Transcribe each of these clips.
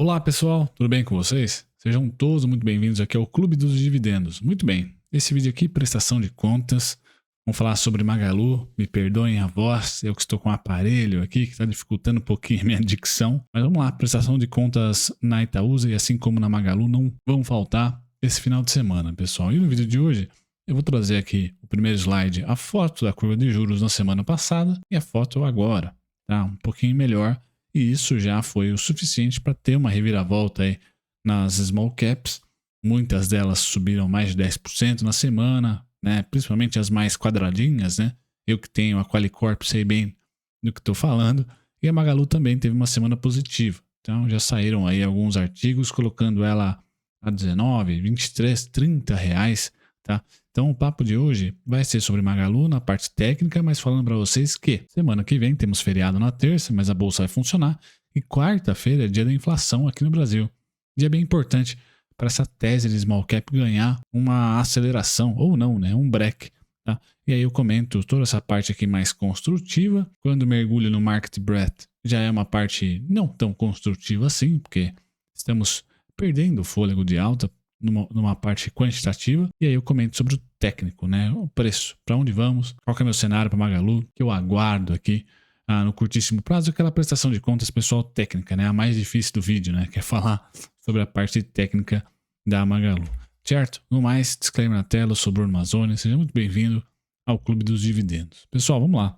Olá pessoal, tudo bem com vocês? Sejam todos muito bem-vindos aqui ao Clube dos Dividendos. Muito bem, esse vídeo aqui, prestação de contas, vamos falar sobre Magalu. Me perdoem a voz, eu que estou com um aparelho aqui que está dificultando um pouquinho a minha dicção. Mas vamos lá, prestação de contas na Itaúsa e assim como na Magalu não vão faltar esse final de semana, pessoal. E no vídeo de hoje eu vou trazer aqui o primeiro slide, a foto da curva de juros na semana passada e a foto agora, tá? Um pouquinho melhor. E isso já foi o suficiente para ter uma reviravolta aí nas small caps. Muitas delas subiram mais de 10% na semana, né? Principalmente as mais quadradinhas, né? Eu que tenho a Qualicorp sei bem do que estou falando. E a Magalu também teve uma semana positiva. Então já saíram aí alguns artigos colocando ela a 19, 23, 30 reais, tá? Então o papo de hoje vai ser sobre Magalu na parte técnica, mas falando para vocês que semana que vem temos feriado na terça, mas a bolsa vai funcionar e quarta-feira é dia da inflação aqui no Brasil. Dia bem importante para essa tese de small cap ganhar uma aceleração ou não, né? Um break, tá? E aí eu comento toda essa parte aqui mais construtiva. Quando mergulho no market breadth já é uma parte não tão construtiva assim, porque estamos perdendo o fôlego de alta numa parte quantitativa, e aí eu comento sobre o técnico, né? O preço, para onde vamos, qual que é o meu cenário para Magalu, que eu aguardo aqui no curtíssimo prazo, aquela prestação de contas pessoal técnica, né? A mais difícil do vídeo, né? Que é falar sobre a parte técnica da Magalu, certo? No mais, disclaimer na tela, eu sou Bruno Mazzoni, seja muito bem-vindo ao Clube dos Dividendos. Pessoal, vamos lá.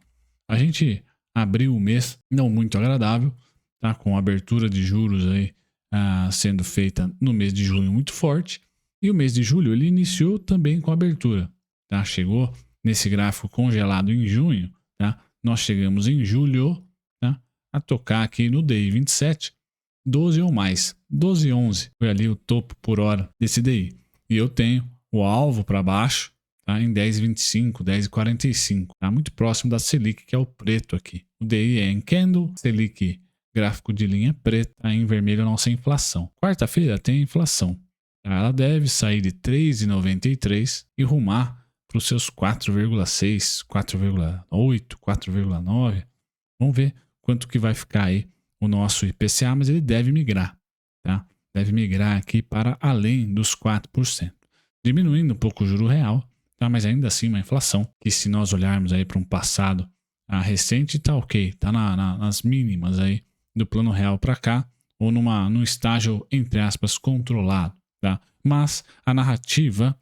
A gente abriu o mês não muito agradável, tá? Com a abertura de juros aí sendo feita no mês de junho muito forte, e o mês de julho ele iniciou também com abertura, tá? Chegou nesse gráfico congelado em junho, tá? Nós chegamos em julho, tá? A tocar aqui no DI 27, 12 ou mais, 12,11 foi ali o topo por hora desse DI, e eu tenho o alvo para baixo, tá? Em 10,25, 10,45, tá? Muito próximo da Selic, que é o preto aqui. O DI é em candle, Selic gráfico de linha preta, em vermelho a nossa inflação. Quarta-feira tem a inflação. Ela deve sair de 3,93 e rumar para os seus 4,6, 4,8, 4,9. Vamos ver quanto que vai ficar aí o nosso IPCA, mas ele deve migrar, tá? Deve migrar aqui para além dos 4%. Diminuindo um pouco o juro real, tá? Mas ainda assim uma inflação que, se nós olharmos aí para um passado recente, tá ok, tá nas mínimas aí do plano real para cá, ou num estágio, entre aspas, controlado, tá? Mas a narrativa,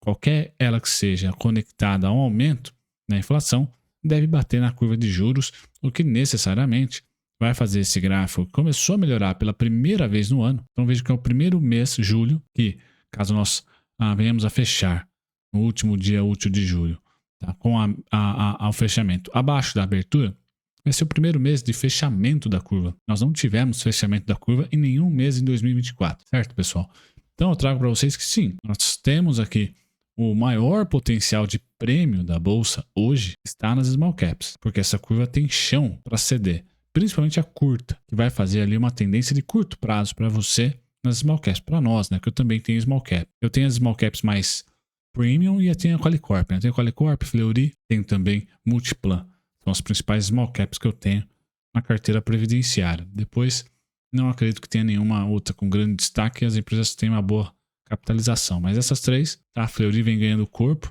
qualquer ela que seja conectada a um aumento na inflação, deve bater na curva de juros, o que necessariamente vai fazer esse gráfico que começou a melhorar pela primeira vez no ano. Então veja que é o primeiro mês, julho, que caso nós venhamos a fechar no último dia útil de julho, tá? Com o fechamento abaixo da abertura, vai ser o primeiro mês de fechamento da curva. Nós não tivemos fechamento da curva em nenhum mês em 2024, certo, pessoal? Então eu trago para vocês que sim, nós temos aqui o maior potencial de prêmio da bolsa hoje está nas small caps, porque essa curva tem chão para ceder, principalmente a curta, que vai fazer ali uma tendência de curto prazo para você nas small caps, para nós, né? Que eu também tenho small cap. Eu tenho as small caps mais premium e eu tenho a Qualicorp, né? Eu tenho a Qualicorp, Fleury, tenho também Multiplan. São as principais small caps que eu tenho na carteira previdenciária. Depois, não acredito que tenha nenhuma outra com grande destaque, as empresas têm uma boa capitalização. Mas essas três, tá? A Fleury vem ganhando corpo,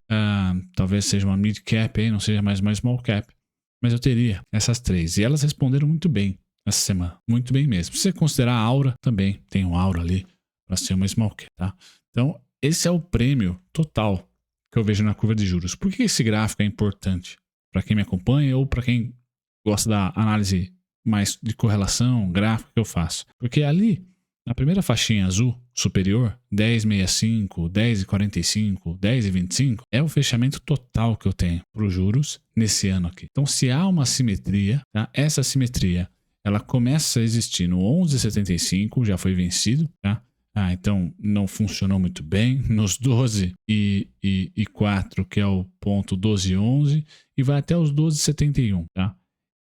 talvez seja uma mid cap aí, não seja mais uma small cap, mas eu teria essas três. E elas responderam muito bem essa semana, muito bem mesmo. Se você considerar a Aura, também tem um Aura ali para ser uma small cap, tá? Então, esse é o prêmio total que eu vejo na curva de juros. Por que esse gráfico é importante? Para quem me acompanha ou para quem gosta da análise mais de correlação, gráfico que eu faço. Porque ali, na primeira faixinha azul superior, 10,65, 10,45, 10,25, é o fechamento total que eu tenho para os juros nesse ano aqui. Então, se há uma simetria, tá? Essa simetria ela começa a existir no 11,75, já foi vencido, tá? Então não funcionou muito bem nos 12 e 4, que é o ponto 12,11, e vai até os 12,71, tá?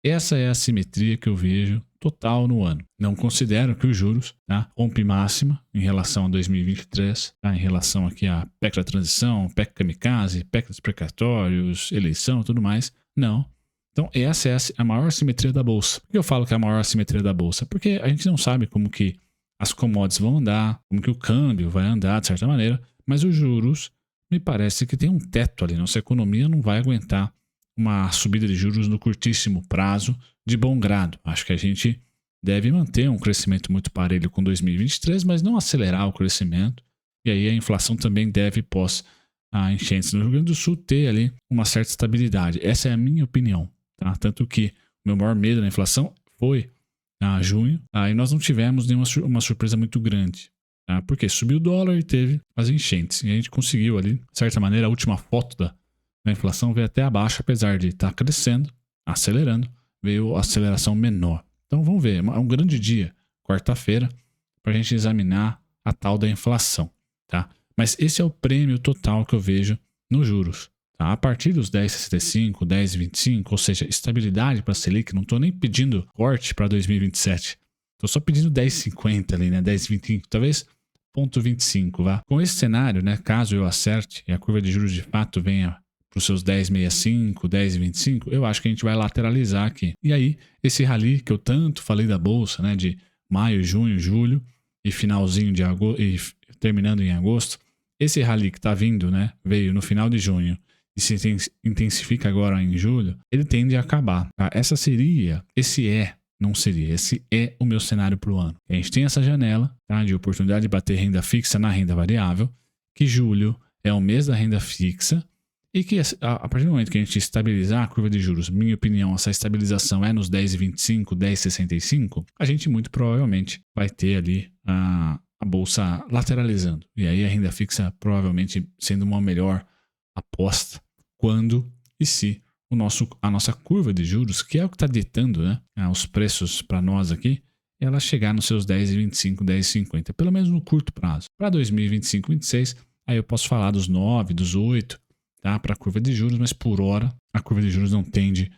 Essa é a simetria que eu vejo total no ano. Não considero que os juros, tá? Rompe máxima em relação a 2023, tá? Em relação aqui a PEC da transição, PEC kamikaze, PEC dos precatórios, eleição e tudo mais. Não. Então essa é a maior simetria da bolsa. Por que eu falo que é a maior simetria da bolsa? Porque a gente não sabe como que as commodities vão andar, como que o câmbio vai andar de certa maneira, mas os juros me parece que tem um teto ali. Nossa economia não vai aguentar uma subida de juros no curtíssimo prazo de bom grado. Acho que a gente deve manter um crescimento muito parelho com 2023, mas não acelerar o crescimento. E aí a inflação também deve, pós a enchentes no Rio Grande do Sul, ter ali uma certa estabilidade. Essa é a minha opinião. Tá? Tanto que o meu maior medo da inflação foi junho, e nós não tivemos uma surpresa muito grande. Tá? Porque subiu o dólar e teve as enchentes. E a gente conseguiu ali, de certa maneira, a última foto da inflação veio até abaixo, apesar de estar crescendo, acelerando, veio a aceleração menor. Então vamos ver, é um grande dia, quarta-feira, para a gente examinar a tal da inflação. Tá? Mas esse é o prêmio total que eu vejo nos juros. Tá? A partir dos 10,65, 10,25, ou seja, estabilidade para a Selic, não estou nem pedindo corte para 2027. Estou só pedindo 10,50 ali, né? 10,25, talvez 0,25, vá. Com esse cenário, né, caso eu acerte e a curva de juros de fato venha para os seus 10,65, 10,25, eu acho que a gente vai lateralizar aqui. E aí, esse rally que eu tanto falei da bolsa, né, de maio, junho, julho e finalzinho de agosto e terminando em agosto, esse rally que está vindo, né, veio no final de junho e se intensifica agora em julho, ele tende a acabar. Tá? Esse é o meu cenário para o ano. A gente tem essa janela, tá, de oportunidade de bater renda fixa na renda variável, que julho é o mês da renda fixa, e que a partir do momento que a gente estabilizar a curva de juros, minha opinião, essa estabilização é nos 10,25, 10,65, a gente muito provavelmente vai ter ali a bolsa lateralizando. E aí a renda fixa provavelmente sendo uma melhor aposta quando e se a nossa curva de juros, que é o que está ditando, né, os preços para nós aqui, ela chegar nos seus 10,25, 10,50, pelo menos no curto prazo. Para 2025, 2026, aí eu posso falar dos 9, dos 8, tá, para a curva de juros, mas por hora a curva de juros não tende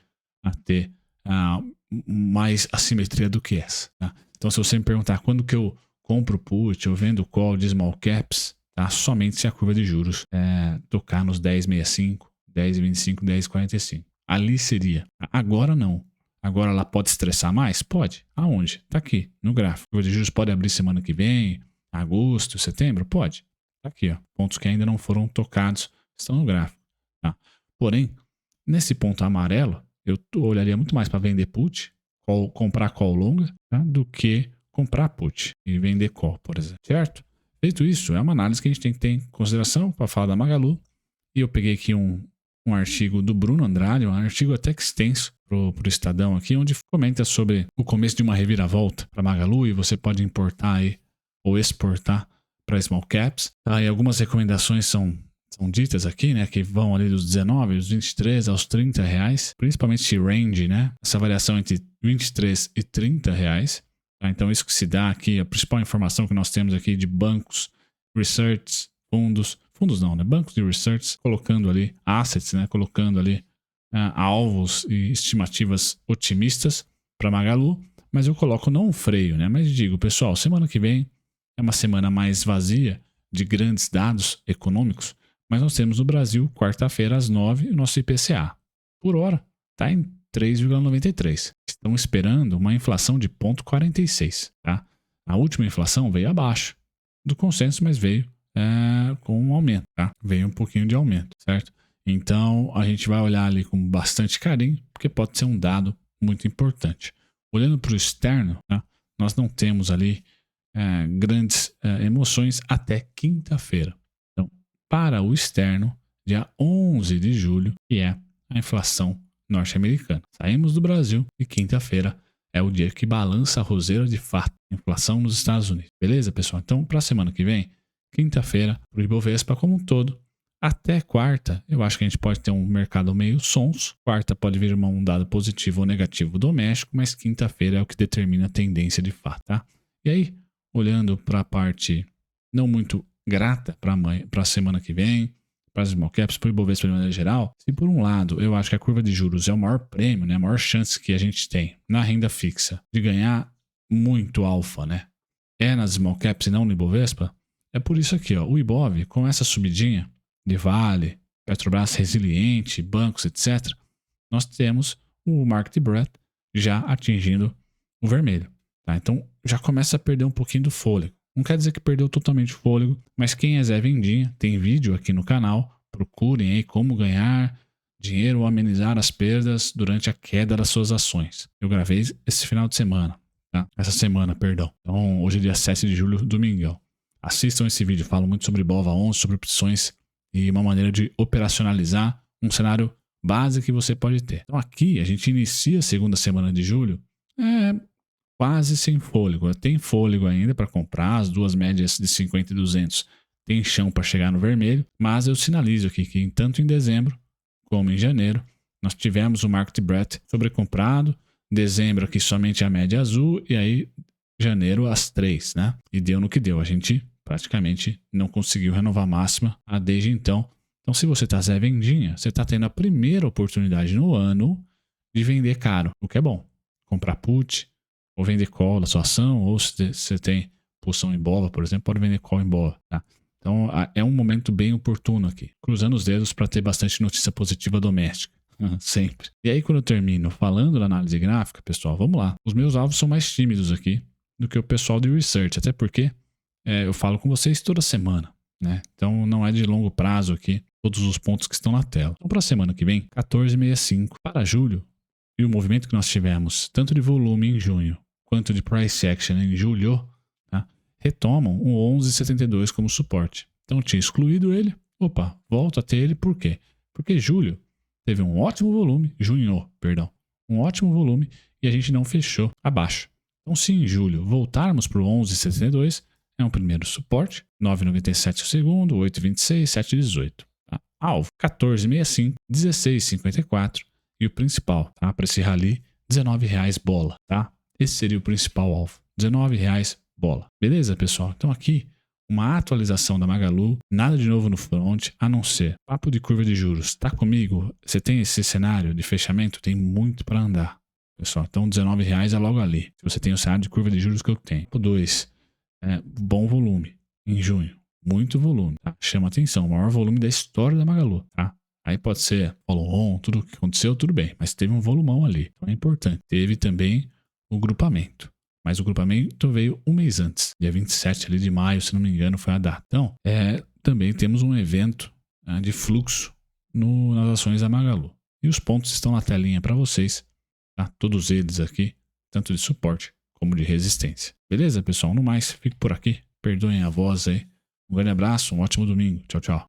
a ter mais assimetria do que essa. Tá? Então, se você me perguntar quando que eu compro put ou vendo call de small caps, tá? Somente se a curva de juros tocar nos 10,65, 10,25, 10,45. Ali seria. Agora não. Agora ela pode estressar mais? Pode. Aonde? Tá aqui, no gráfico. A curva de juros pode abrir semana que vem, agosto, setembro? Pode. Tá aqui, ó. Pontos que ainda não foram tocados estão no gráfico. Tá? Porém, nesse ponto amarelo, eu olharia muito mais para vender put, comprar call longa, tá? Do que comprar put e vender call, por exemplo. Certo? Feito isso, é uma análise que a gente tem que ter em consideração para falar da Magalu. E eu peguei aqui um artigo do Bruno Andrade, um artigo até que extenso pro Estadão aqui, onde comenta sobre o começo de uma reviravolta para Magalu e você pode importar aí ou exportar para small caps. Tá? E algumas recomendações são ditas aqui, né, que vão ali dos 19, dos 23 aos 30 reais, principalmente range, né, essa variação entre 23 e 30 reais. Tá? Então isso que se dá aqui, a principal informação que nós temos aqui de bancos, research, fundos não, né, bancos de research, colocando ali assets, né, colocando ali alvos e estimativas otimistas para Magalu, mas eu coloco não um freio, né, mas digo, pessoal, semana que vem é uma semana mais vazia de grandes dados econômicos, mas nós temos no Brasil, quarta-feira às 9, o nosso IPCA. Por hora, está em 3,93. Estão esperando uma inflação de 0,46. Tá? A última inflação veio abaixo do consenso, mas veio com um aumento. Tá? Veio um pouquinho de aumento, certo? Então, a gente vai olhar ali com bastante carinho, porque pode ser um dado muito importante. Olhando para o externo, tá? Nós não temos ali grandes emoções até quinta-feira. Então, para o externo, dia 11 de julho, que é a inflação norte-americana. Saímos do Brasil e quinta-feira é o dia que balança a roseira de fato, inflação nos Estados Unidos. Beleza, pessoal? Então, para a semana que vem, quinta-feira, para o Ibovespa como um todo, até quarta, eu acho que a gente pode ter um mercado meio sonso. Quarta pode vir um dado positivo ou negativo doméstico, mas quinta-feira é o que determina a tendência de fato, tá? E aí, olhando para a parte não muito grata para a semana que vem, para as small caps, para o Ibovespa de maneira geral, se por um lado eu acho que a curva de juros é o maior prêmio, né, a maior chance que a gente tem na renda fixa de ganhar muito alfa, né, é nas small caps e não no Ibovespa, é por isso aqui, ó, o Ibov, com essa subidinha de Vale, Petrobras resiliente, bancos, etc., nós temos o Market Breadth já atingindo o vermelho. Tá? Então, já começa a perder um pouquinho do fôlego. Não quer dizer que perdeu totalmente o fôlego, mas quem é Zé Vendinha, tem vídeo aqui no canal, procurem aí como ganhar dinheiro ou amenizar as perdas durante a queda das suas ações. Eu gravei esse final de semana, tá? Essa semana, perdão. Então, hoje é dia 7 de julho, domingão. Assistam esse vídeo, falo muito sobre BOVA11, sobre opções e uma maneira de operacionalizar um cenário base que você pode ter. Então aqui a gente inicia a segunda semana de julho quase sem fôlego. Tem fôlego ainda para comprar, as duas médias de 50 e 200 tem chão para chegar no vermelho, mas eu sinalizo aqui que tanto em dezembro como em janeiro nós tivemos o market breadth sobrecomprado, dezembro aqui somente a média azul e aí janeiro as 3, né? E deu no que deu, a gente praticamente não conseguiu renovar a máxima desde então. Então se você está Zé Vendinha, você está tendo a primeira oportunidade no ano de vender caro, o que é bom. Comprar put, ou vender call da sua ação, ou se você tem posição em BOVA, por exemplo, pode vender call em BOVA, tá? Então é um momento bem oportuno aqui. Cruzando os dedos para ter bastante notícia positiva doméstica. Sempre. E aí quando eu termino falando da análise gráfica, pessoal, vamos lá. Os meus alvos são mais tímidos aqui do que o pessoal de research, até porque eu falo com vocês toda semana, né? Então não é de longo prazo aqui todos os pontos que estão na tela. Então para a semana que vem, 14,65 para julho, e o movimento que nós tivemos, tanto de volume em junho, quanto de price action em julho, tá? Retomam o 11,72 como suporte. Então tinha excluído ele, volta a ter ele, por quê? Porque julho teve um ótimo volume, um ótimo volume e a gente não fechou abaixo. Então se em julho voltarmos para o 11,72, é um primeiro suporte, 9,97 o segundo, 8,26, 7,18. Tá? Alvo, 14,65, 16,54 e o principal, tá? Para esse rally, R$19 bola, tá? Esse seria o principal alvo, R$19 bola. Beleza, pessoal? Então aqui, uma atualização da Magalu, nada de novo no front, a não ser papo de curva de juros. Tá comigo? Você tem esse cenário de fechamento? Tem muito para andar, pessoal. Então R$19 é logo ali. Se você tem o cenário de curva de juros que eu tenho. O 2, bom volume em junho. Muito volume, tá? Chama atenção, o maior volume da história da Magalu, tá? Aí pode ser follow-on, tudo o que aconteceu, tudo bem, mas teve um volumão ali, então é importante. Teve também o grupamento, mas o grupamento veio um mês antes, dia 27 ali de maio, se não me engano, foi a data. Então, também temos um evento de fluxo nas ações da Magalu. E os pontos estão na telinha para vocês, tá? Todos eles aqui, tanto de suporte como de resistência. Beleza, pessoal? No mais, fico por aqui. Perdoem a voz aí. Um grande abraço, um ótimo domingo. Tchau, tchau.